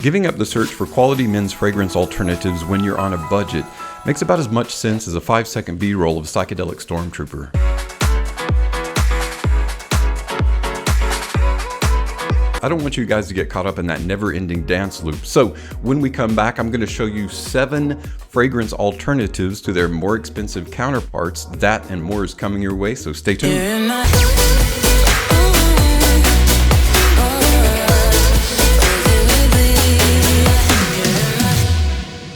Giving up the search for quality men's fragrance alternatives when you're on a budget makes about as much sense as a 5-second B-roll of Psychedelic Stormtrooper. I don't want you guys to get caught up in that never-ending dance loop. So when we come back, I'm going to show you 7 fragrance alternatives to their more expensive counterparts. That and more is coming your way, so stay tuned.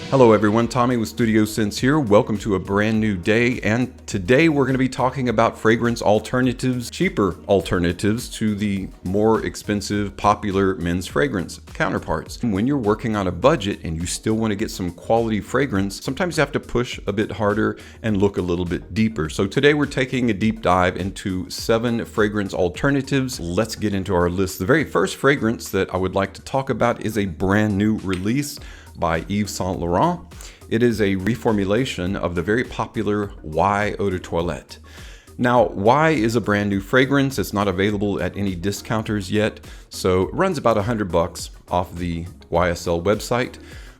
Hello everyone, Tommy with Studio Sense here. Welcome to a brand new day, and today we're going to be talking about fragrance alternatives, cheaper alternatives to the more expensive, popular men's fragrance counterparts. When you're working on a budget and you still want to get some quality fragrance, sometimes you have to push a bit harder and look a little bit deeper. So today we're taking a deep dive into 7 fragrance alternatives. Let's get into our list. The very first fragrance that I would like to talk about is a brand new release by Yves Saint Laurent. It is a reformulation of the very popular Y Eau de Toilette. Now, Y is a brand new fragrance. It's not available at any discounters yet, so it runs about $100 off the YSL website.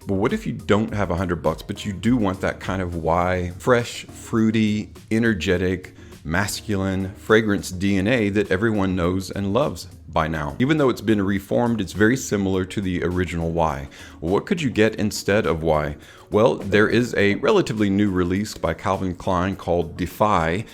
But what if you don't have $100, but you do want that kind of Y, fresh, fruity, energetic, masculine fragrance DNA that everyone knows and loves by now? Even though it's been reformed, it's very similar to the original Y. What could you get instead of Y? Well, there is a relatively new release by Calvin Klein called Defy.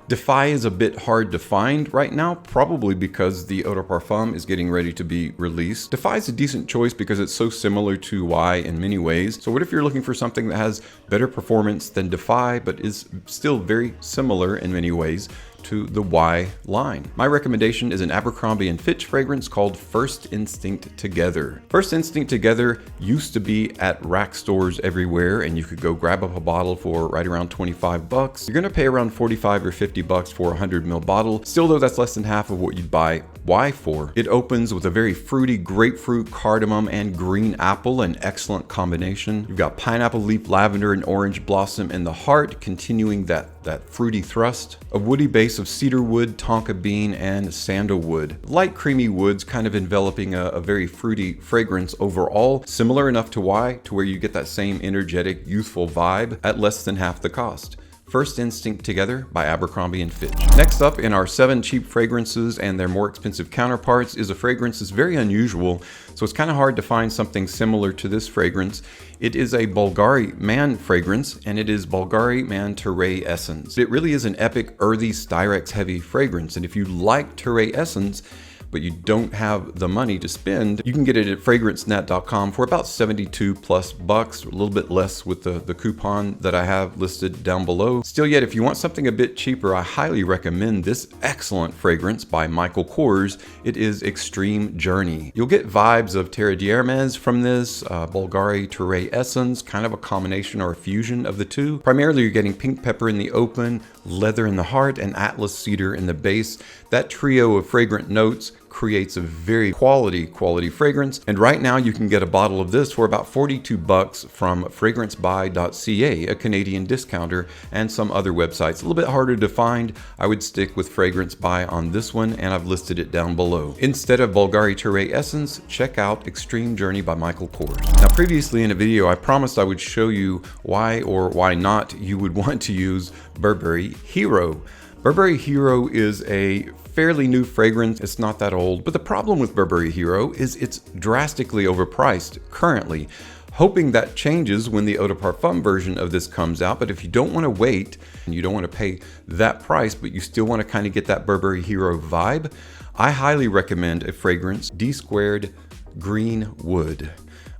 Defy is a bit hard to find right now, probably because the Eau de Parfum is getting ready to be released. Defy is a decent choice because it's so similar to Y in many ways. So what if you're looking for something that has better performance than Defy, but is still very similar in many ways to the Y line? My recommendation is an Abercrombie & Fitch fragrance called First Instinct Together. First Instinct Together used to be at rack stores everywhere, and you could go grab up a bottle for right around $25. You're gonna pay around $45 or $50 for a 100ml bottle. Still though, that's less than half of what you'd buy Y for. It opens with a very fruity grapefruit, cardamom, and green apple, an excellent combination. You've got pineapple leaf, lavender, and orange blossom in the heart, continuing that fruity thrust. A woody base of cedar wood, tonka bean, and sandalwood. Light creamy woods kind of enveloping a very fruity fragrance overall, similar enough to Y to where you get that same energetic, youthful vibe at less than half the cost. First Instinct Together by Abercrombie & Fitch. Next up in our 7 cheap fragrances and their more expensive counterparts is a fragrance that's very unusual, so it's kind of hard to find something similar to this fragrance. It is a Bulgari Man fragrance, and it is Bulgari Man Terray Essence. It really is an epic, earthy, Styrex heavy fragrance, and if you like Terray Essence, but you don't have the money to spend, you can get it at FragranceNet.com for about $72+, a little bit less with the coupon that I have listed down below. Still yet, if you want something a bit cheaper, I highly recommend this excellent fragrance by Michael Kors. It is Extreme Journey. You'll get vibes of Terre d'Hermes from this, Bulgari Terray Essence, kind of a combination or a fusion of the two. Primarily, you're getting pink pepper in the open, leather in the heart, and Atlas cedar in the base. That trio of fragrant notes creates a very quality fragrance, and right now you can get a bottle of this for about $42 from fragrancebuy.ca, a Canadian discounter, and some other websites. A little bit harder to find. I would stick with Fragrance Buy on this one, and I've listed it down below. Instead of Bulgari Terray Essence, check out Extreme Journey by Michael Kors. Now, previously in a video, I promised I would show you why or why not you would want to use Burberry Hero. Burberry Hero is a fairly new fragrance. It's not that old, but the problem with Burberry Hero is it's drastically overpriced currently. Hoping that changes when the Eau de Parfum version of this comes out, but if you don't want to wait and you don't want to pay that price, but you still want to kind of get that Burberry Hero vibe, I highly recommend a fragrance, D-Squared Green Wood.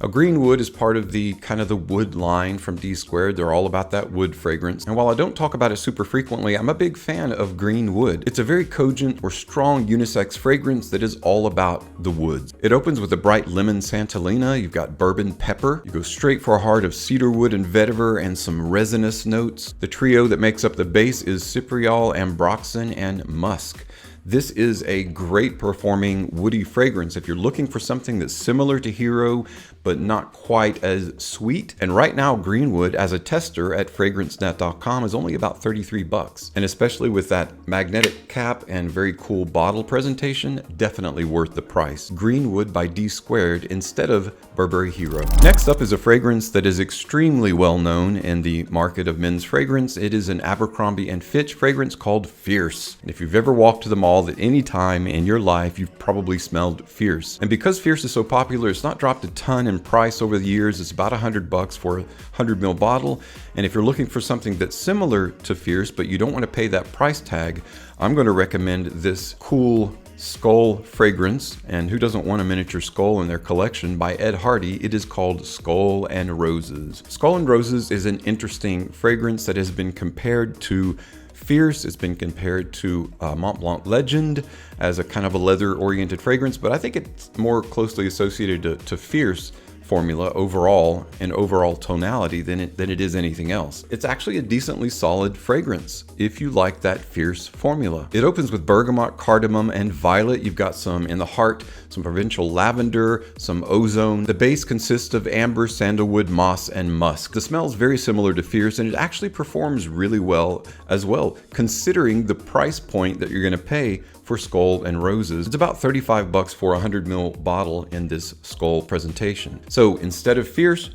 A green wood is part of the kind of the wood line from D-Squared. They're all about that wood fragrance. And while I don't talk about it super frequently, I'm a big fan of green wood. It's a very cogent or strong unisex fragrance that is all about the woods. It opens with a bright lemon Santolina. You've got bourbon pepper. You go straight for a heart of cedarwood and vetiver and some resinous notes. The trio that makes up the base is cypriol, ambroxan, and musk. This is a great performing woody fragrance if you're looking for something that's similar to Hero, but not quite as sweet. And right now, Greenwood, as a tester at FragranceNet.com, is only about 33 bucks. And especially with that magnetic cap and very cool bottle presentation, definitely worth the price. Greenwood by D Squared instead of Burberry Hero. Next up is a fragrance that is extremely well known in the market of men's fragrance. It is an Abercrombie & Fitch fragrance called Fierce. And if you've ever walked to the mall at any time in your life, you've probably smelled Fierce. And because Fierce is so popular, it's not dropped a ton in price over the years. It's about $100 for a 100 ml bottle. And if you're looking for something that's similar to Fierce, but you don't want to pay that price tag, I'm going to recommend this cool skull fragrance. And who doesn't want a miniature skull in their collection? By Ed Hardy. It is called Skull and Roses. Skull and Roses is an interesting fragrance that has been compared to Fierce. It's been compared to Mont Blanc Legend as a kind of a leather-oriented fragrance, but I think it's more closely associated to Fierce formula overall and overall tonality than it is anything else. It's actually a decently solid fragrance if you like that Fierce formula. It opens with bergamot, cardamom, and violet. You've got some in the heart, some provincial lavender, some ozone. The base consists of amber, sandalwood, moss, and musk. The smell is very similar to Fierce, and it actually performs really well as well, considering the price point that you're going to pay for Skull and Roses. It's about 35 bucks for a 100 ml bottle in this skull presentation. So instead of Fierce,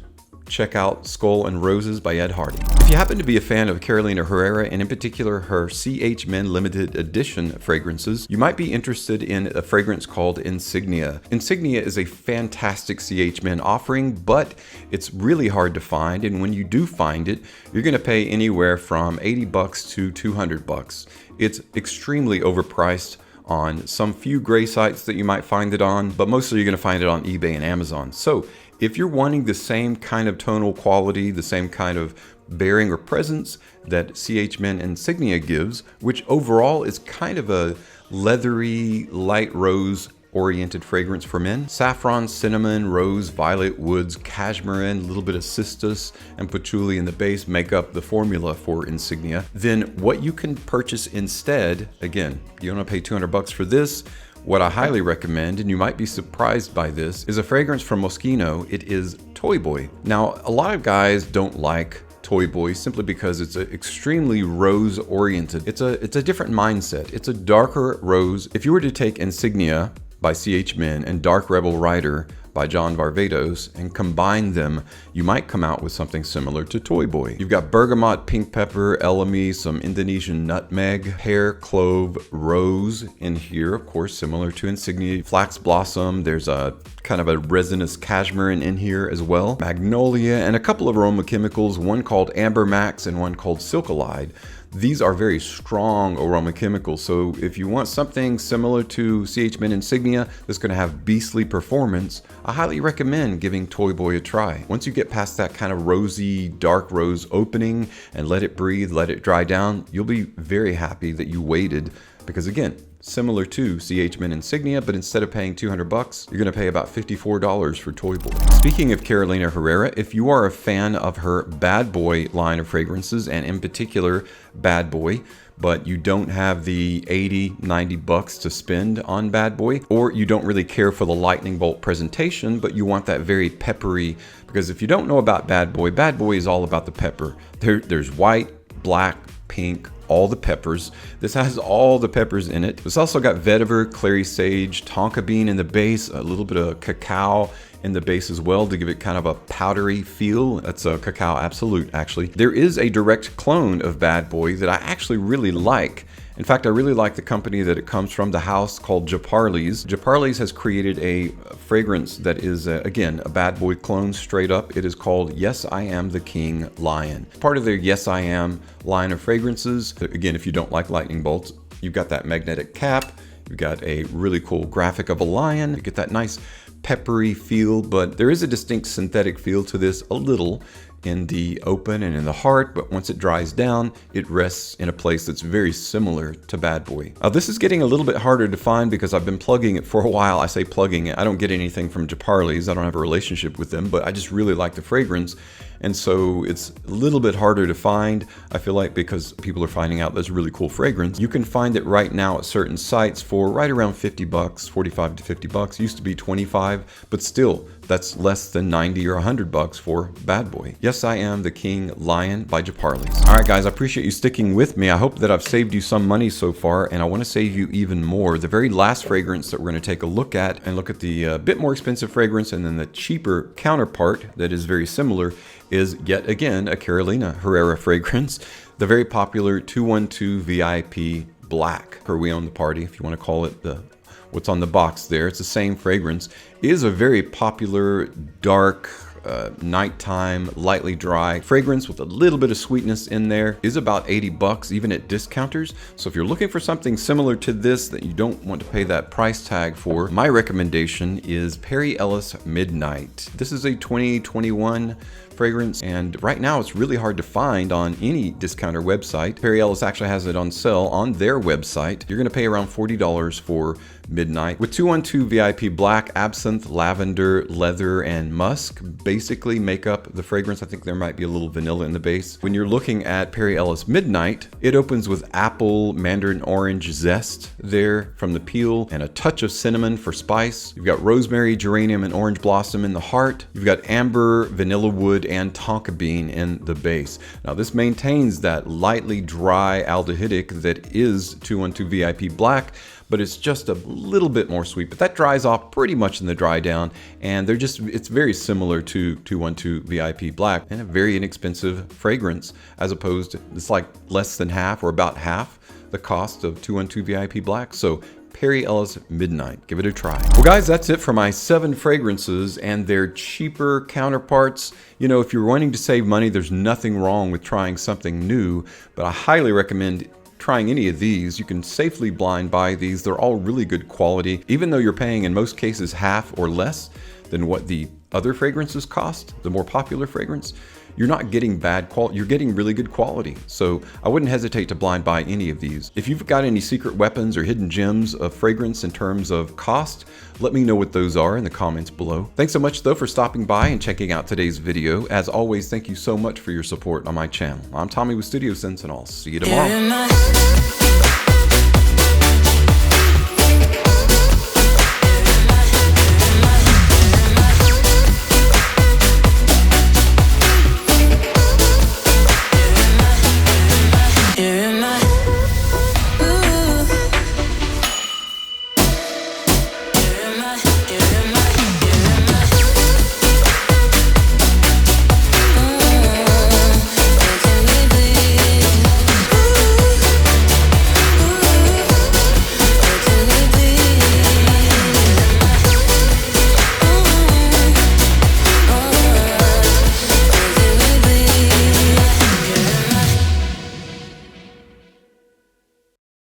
check out Skull and Roses by Ed Hardy. If you happen to be a fan of Carolina Herrera, and in particular her CH Men limited edition fragrances, you might be interested in a fragrance called Insignia. Insignia is a fantastic CH Men offering, but it's really hard to find, and when you do find it, you're going to pay anywhere from 80 bucks to 200 bucks. It's extremely overpriced on some few gray sites that you might find it on, but mostly you're going to find it on eBay and Amazon. So if you're wanting the same kind of tonal quality, the same kind of bearing or presence that CH Men Insignia gives, which overall is kind of a leathery, light rose oriented fragrance for men. Saffron, cinnamon, rose, violet, woods, cashmere, a little bit of cistus and patchouli in the base make up the formula for Insignia. Then what you can purchase instead, again, you don't want to pay 200 bucks for this. What I highly recommend, and you might be surprised by this, is a fragrance from Moschino. It is Toy Boy. Now, a lot of guys don't like Toy Boy simply because it's extremely rose oriented. It's a different mindset. It's a darker rose. If you were to take Insignia by CH Men and Dark Rebel Rider by John Varvatos and combine them, you might come out with something similar to Toy Boy. You've got bergamot, pink pepper, elemi, some Indonesian nutmeg, pear, clove, rose in here, of course, similar to Insignia, flax blossom. There's a kind of a resinous cashmere in here as well, magnolia, and a couple of aroma chemicals, one called Amber Max and one called Silkalide. These are very strong aroma chemicals, so if you want something similar to CH Men Insignia that's going to have beastly performance, I highly recommend giving Toy Boy a try. Once you get past that kind of rosy, dark rose opening and let it breathe, let it dry down, you'll be very happy that you waited, because again, similar to CH Men Insignia, but instead of paying 200 bucks, you're going to pay about $54 for Toy Boy. Speaking of Carolina Herrera, if you are a fan of her Bad Boy line of fragrances, and in particular Bad Boy, but you don't have the 80, 90 bucks to spend on Bad Boy, or you don't really care for the lightning bolt presentation, but you want that very peppery, because if you don't know about Bad Boy is all about the pepper. There's white, black, pink, all the peppers. This has all the peppers in it. It's also got vetiver, clary sage, tonka bean in the base, a little bit of cacao in the base as well to give it kind of a powdery feel. That's a Cacao Absolute, actually. There is a direct clone of Bad Boy that I actually really like. In fact, I really like the company that it comes from, the house called Japarli's. Japarli's has created a fragrance that is, again, a Bad Boy clone straight up. It is called Yes, I Am the King Lion. Part of their Yes, I Am line of fragrances. Again, if you don't like lightning bolts, you've got that magnetic cap. You've got a really cool graphic of a lion. You get that nice peppery feel, but there is a distinct synthetic feel to this, a little. in the open and in the heart, but once it dries down, it rests in a place that's very similar to Bad Boy. This is getting a little bit harder to find because I've been plugging it for a while. I say plugging it. I don't get anything from Drapery's. I don't have a relationship with them, but I just really like the fragrance. And so it's a little bit harder to find, I feel like, because people are finding out there's a really cool fragrance. You can find it right now at certain sites for right around 50 bucks, 45 to 50 bucks. Used to be 25, but still, that's less than 90 or 100 bucks for Bad Boy. Yes, I am the King Lion by Drapery's. All right, guys, I appreciate you sticking with me. I hope that I've saved you some money so far, and I want to save you even more. The very last fragrance that we're going to take a look at, and look at the bit more expensive fragrance, and then the cheaper counterpart that is very similar, is yet again a Carolina Herrera fragrance, the very popular 212 VIP Black. Or We Own the Party, if you want to call it what's on the box there. It's the same fragrance. It is a very popular, dark, nighttime, lightly dry fragrance with a little bit of sweetness in there. Is about 80 bucks even at discounters. So if you're looking for something similar to this that you don't want to pay that price tag for, my recommendation is Perry Ellis Midnight. This is a 2021 fragrance, and right now it's really hard to find on any discounter website. Perry Ellis actually has it on sale on their website. You're going to pay around $40 for Midnight. With 212 VIP Black, absinthe, lavender, leather, and musk basically make up the fragrance. I think there might be a little vanilla in the base. When you're looking at Perry Ellis Midnight, it opens with apple, mandarin orange zest there from the peel, and a touch of cinnamon for spice. You've got rosemary, geranium, and orange blossom in the heart. You've got amber, vanilla wood, and tonka bean in the base. Now this maintains that lightly dry aldehydic that is 212 VIP Black, but it's just a little bit more sweet. But that dries off pretty much in the dry down, and it's very similar to 212 VIP Black, and a very inexpensive fragrance, as opposed to, it's like less than half or about half the cost of 212 VIP Black. So Perry Ellis Midnight, give it a try. Well guys, that's it for my 7 fragrances and their cheaper counterparts. You know, if you're wanting to save money, there's nothing wrong with trying something new, but I highly recommend trying any of these. You can safely blind buy these. They're all really good quality, even though you're paying in most cases half or less than what the other fragrances cost, the more popular fragrance. You're not getting bad quality, you're getting really good quality. So I wouldn't hesitate to blind buy any of these. If you've got any secret weapons or hidden gems of fragrance in terms of cost, let me know what those are in the comments below. Thanks so much though for stopping by and checking out today's video. As always, thank you so much for your support on my channel. I'm Tommy with Studio Sense, and I'll see you tomorrow.